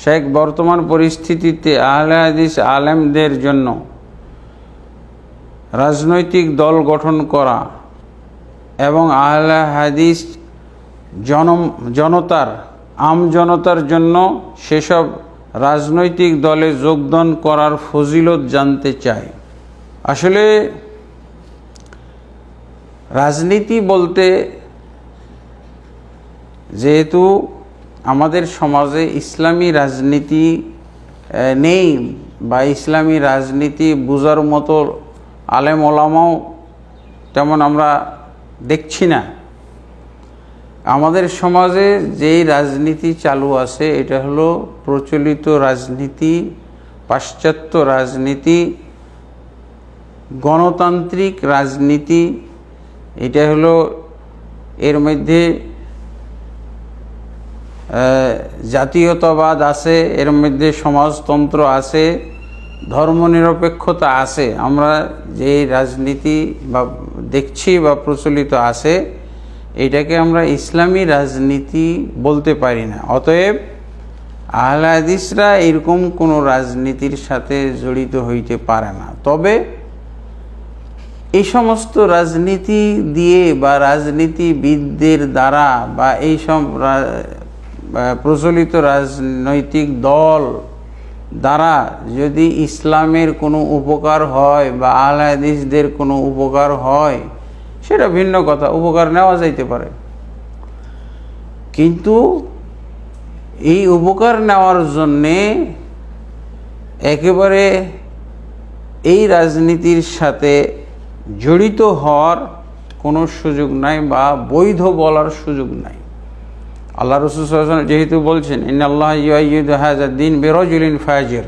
শেখ বর্তমান পরিস্থিতিতে আহলে হাদিস আলেমদের জন্য রাজনৈতিক দল গঠন করা এবং আহলে হাদিস জনতার জন্য সেসব রাজনৈতিক দলে যোগদান করার ফজিলত জানতে চাই। আসলে রাজনীতি বলতে, যেহেতু আমাদের সমাজে ইসলামী রাজনীতি নেই বা ইসলামী রাজনীতি বোঝার মতো আলেম ওলামাও তেমন আমরা দেখছি না। আমাদের সমাজে যেই রাজনীতি চালু আছে এটা হলো প্রচলিত রাজনীতি, পাশ্চাত্য রাজনীতি, গণতান্ত্রিক রাজনীতি। এটা হলো, এর মধ্যে জাতীয়তাবাদ আছে, এর মধ্যে সমাজতন্ত্র আছে, ধর্মনিরপেক্ষতা আছে। আমরা যে রাজনীতি বা দেখছি বা প্রচলিত আছে, এটাকে আমরা ইসলামী রাজনীতি বলতে পারি না। অতএব আহলে হাদিসরা এরকম কোনো রাজনীতির সাথে জড়িত হইতে পারে না। তবে এই সমস্ত রাজনীতি দিয়ে বা রাজনীতিবিদদের দ্বারা বা এই সব প্রচলিত রাজনৈতিক দল দ্বারা যদি ইসলামের কোনো উপকার হয় বা আহলে হাদিসদের কোনো উপকার হয়, সেটা ভিন্ন কথা, উপকার নেওয়া যাইতে পারে। কিন্তু এই উপকার নেওয়ার জন্যে একেবারে এই রাজনীতির সাথে জড়িত হওয়ার কোনো সুযোগ নাই বা বৈধ বলার সুযোগ নাই। আল্লাহ রাসূল সাল্লাল্লাহু আলাইহি ওয়াসাল্লাম যেহেতু বলছেন, ইন্নাল্লাহ ইউআইয়িদু হাযাদ দ্বীন বিরাজুলিন ফাজির,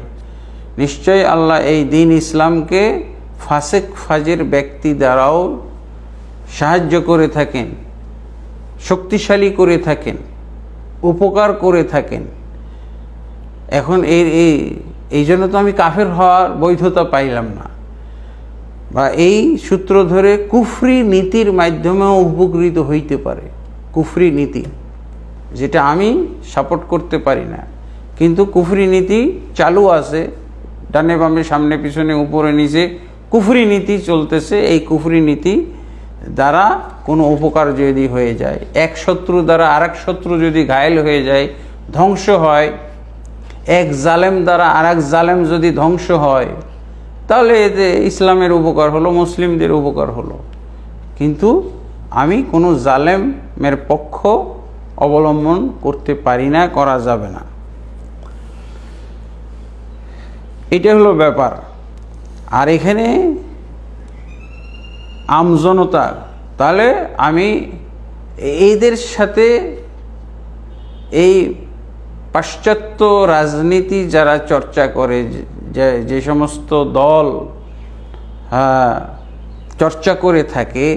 নিশ্চয়ই আল্লাহ এই দ্বীন ইসলামকে ফাসিক ফাজির ব্যক্তি দ্বারাও সাহায্য করে থাকেন, শক্তিশালী করে থাকেন, উপকার করে থাকেন। এখন এই জন্য তো আমি কাফের হওয়ার বৈধতা পাইলাম না, বা এই সূত্র ধরে কুফরি নীতির মাধ্যমেও উপকৃত হইতে পারে। কুফরি নীতি যেটা আমি সাপোর্ট করতে পারি না, কিন্তু কুফরি নীতি চালু আছে, ডানে বামে সামনে পিছনে উপরে নিচে কুফরি নীতি চলতেছে। এই কুফরি নীতি দ্বারা কোনো উপকার যদি হয়ে যায়, এক শত্রু দ্বারা আরেক শত্রু যদি ঘায়েল হয়ে যায়, ধ্বংস হয়, এক জালেম দ্বারা আরেক জালেম যদি ধ্বংস হয়, তাহলে এতে ইসলামের উপকার হলো, মুসলিমদের উপকার হলো। কিন্তু আমি কোনো জালেমের পক্ষ অবলম্বন করতে পারি না, করা যাবে না। এটা হলো ব্যাপার। আর এখানে আমজনতা, তাহলে আমি এদের সাথে এই পাশ্চাত্য রাজনীতি যারা চর্চা করে, যে সমস্ত দল চর্চা করে থাকে,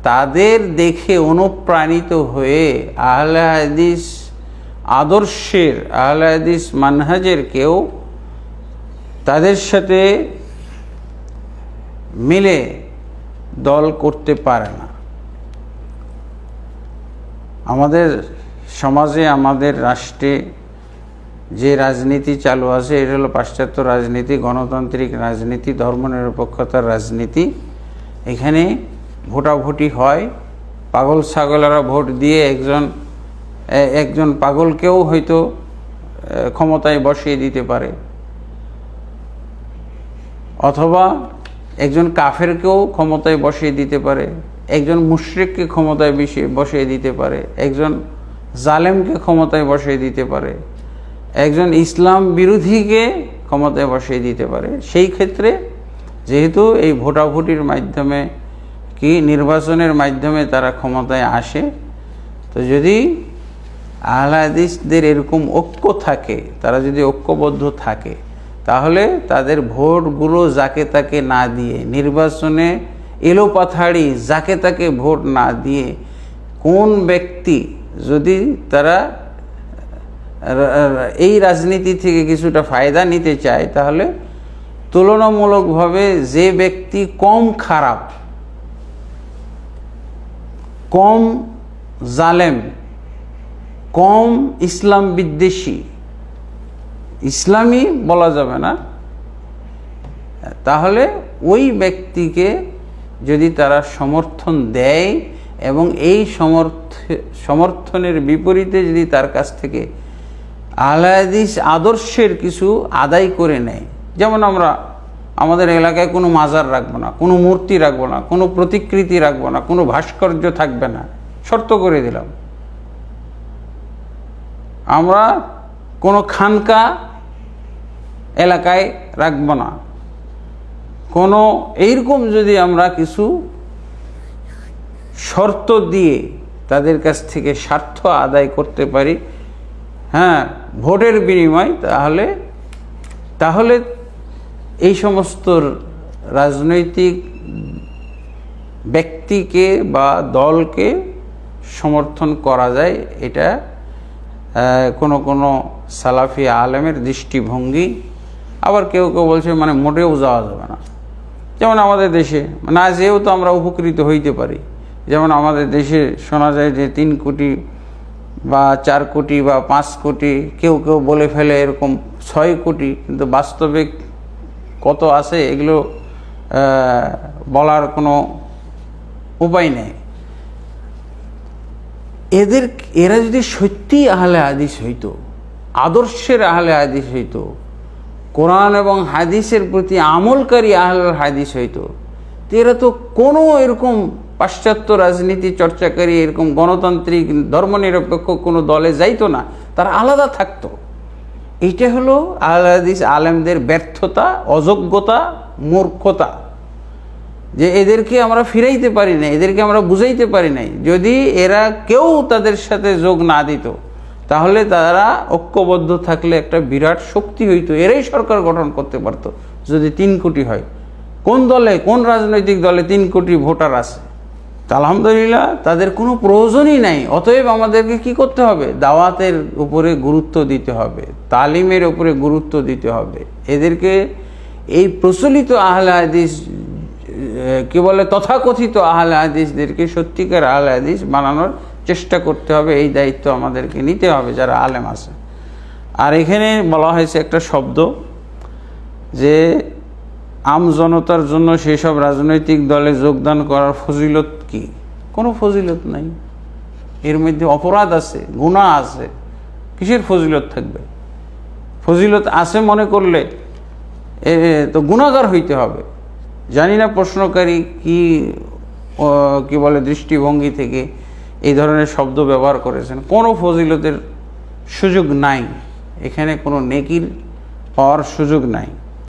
তাদের দেখে অনুপ্রাণিত হয়ে আহলে হাদিস আদর্শের, আহলে হাদিস মানহাজের কেউ তাদের সাথে মিলে দল করতে পারে না। আমাদের সমাজে, আমাদের রাষ্ট্রে যে রাজনীতি চালু আছে, এটা হলো পাশ্চাত্য রাজনীতি, গণতান্ত্রিক রাজনীতি, ধর্মনিরপেক্ষতার রাজনীতি। এখানে ভোটাভুটি হয়, পাগল ছাগলেরা ভোট দিয়ে একজন পাগলকেও হয়তো ক্ষমতায় বসিয়ে দিতে পারে, অথবা একজন কাফেরকেও ক্ষমতায় বসিয়ে দিতে পারে, একজন মুশরিককে ক্ষমতায় বসিয়ে দিতে পারে, একজন জালেমকে ক্ষমতায় বসিয়ে দিতে পারে, একজন ইসলাম বিরোধীকে ক্ষমতায় বসিয়ে দিতে পারে। সেই ক্ষেত্রে যেহেতু এই ভোটাভুটির মাধ্যমে কি নির্বাচনের মাধ্যমে তারা ক্ষমতায় আসে, তো যদি আহলে হাদিসদের এরকম ঐক্য থাকে, তারা যদি ঐক্যবদ্ধ থাকে, তাহলে তাদের ভোটগুলো যাকে তাকে না দিয়ে, নির্বাচনে এলোপাথাড়ি যাকে তাকে ভোট না দিয়ে, কোন ব্যক্তি যদি তারা এই রাজনীতি থেকে কিছুটা ফায়দা নিতে চায়, তাহলে তুলনামূলকভাবে যে ব্যক্তি কম খারাপ, কম জালেম, কম ইসলাম বিদ্বেষী, ইসলামী বলা যাবে না, তাহলে ওই ব্যক্তিকে যদি তারা সমর্থন দেয় এবং এই সমর্থনের বিপরীতে যদি তার কাছ থেকে আহলে হাদিস আদর্শের কিছু আদায় করে নেয়, যেমন আমরা আমাদের এলাকায় কোনো মাজার রাখবো না, কোনো মূর্তি রাখবো না, কোনো প্রতিকৃতি রাখবো না, কোনো ভাস্কর্য থাকবে না, শর্ত করে দিলাম। আমরা কোনো খানকা এলাকায় রাখবো না, কোনো এইরকম যদি আমরা কিছু শর্ত দিয়ে তাদের কাছ থেকে স্বার্থ আদায় করতে পারি, হ্যাঁ, ভোটের বিনিময়, তাহলে এই সমস্ত রাজনৈতিক ব্যক্তিকে বা দলকে সমর্থন করা যায়। এটা কোনো সালাফি আলেমের দৃষ্টিভঙ্গি। আবার কেউ কেউ বলছে মানে মোটেও যাওয়া যাবে না। যেমন আমাদের দেশে না যেও তো আমরা উপকৃত হইতে পারি। যেমন আমাদের দেশে শোনা যায় যে 3 কোটি বা 4 কোটি বা 5 কোটি, কেউ কেউ বলে ফেলে এরকম 6 কোটি, কিন্তু বাস্তবে কত আছে এগুলো বলার কোনো উপায় নেই। এরা যদি সত্যি আহলে হাদিস হইতো, আদর্শের আহলে হাদিস হইতো, কোরআন এবং হাদিসের প্রতি আমলকারী আহলে হাদিস হইতো, এরা তো কোনো এরকম পাশ্চাত্য রাজনীতি চর্চাকারী এরকম গণতান্ত্রিক ধর্মনিরপেক্ষ কোনো দলে যাইতো না, তারা আলাদা থাকতো। এইটা হলো আহলে হাদিস আলেমদের ব্যর্থতা, অযোগ্যতা, মূর্খতা, যে এদেরকে আমরা ফিরাইতে পারি নাই, এদেরকে আমরা বুঝাইতে পারি নাই। যদি এরা কেউ তাদের সাথে যোগ না দিত, তাহলে তারা ঐক্যবদ্ধ থাকলে একটা বিরাট শক্তি হইতো, এরাই সরকার গঠন করতে পারত। যদি 3 কোটি হয়, কোন দলে, কোন রাজনৈতিক দলে 3 কোটি ভোটার আছে? তা আলহামদুলিল্লাহ তাদের কোনো প্রয়োজনই নাই। অতএব আমাদেরকে কি করতে হবে? দাওয়াতের উপরে গুরুত্ব দিতে হবে, তালিমের উপরে গুরুত্ব দিতে হবে। এদেরকে এই প্রচলিত আহলে হাদিস কি বলে, তথাকথিত আহলে হাদিসদেরকে সত্যিকার আহলে হাদিস বানানোর চেষ্টা করতে হবে। এই দায়িত্ব আমাদেরকে নিতে হবে যারা আলেম আছে। আর এখানে বলা হয়েছে একটা শব্দ যে আম জনতার জন্য সেই সব রাজনৈতিক দলে যোগদান করার ফজিলত কি? কোনো ফজিলত নাই, এর মধ্যে অপরাধ আছে, গুনাহ আছে। কিসের ফজিলত থাকবে? ফজিলত আছে মনে করলে তো গুনাহগার হইতে হবে। জানি না প্রশ্নকারী কি বলে দৃষ্টিভঙ্গি থেকে এই ধরনের শব্দ ব্যবহার করেছেন। কোনো ফজিলতের সুযোগ নাই এখানে, কোনো নেকির পাওয়ার সুযোগ নাই।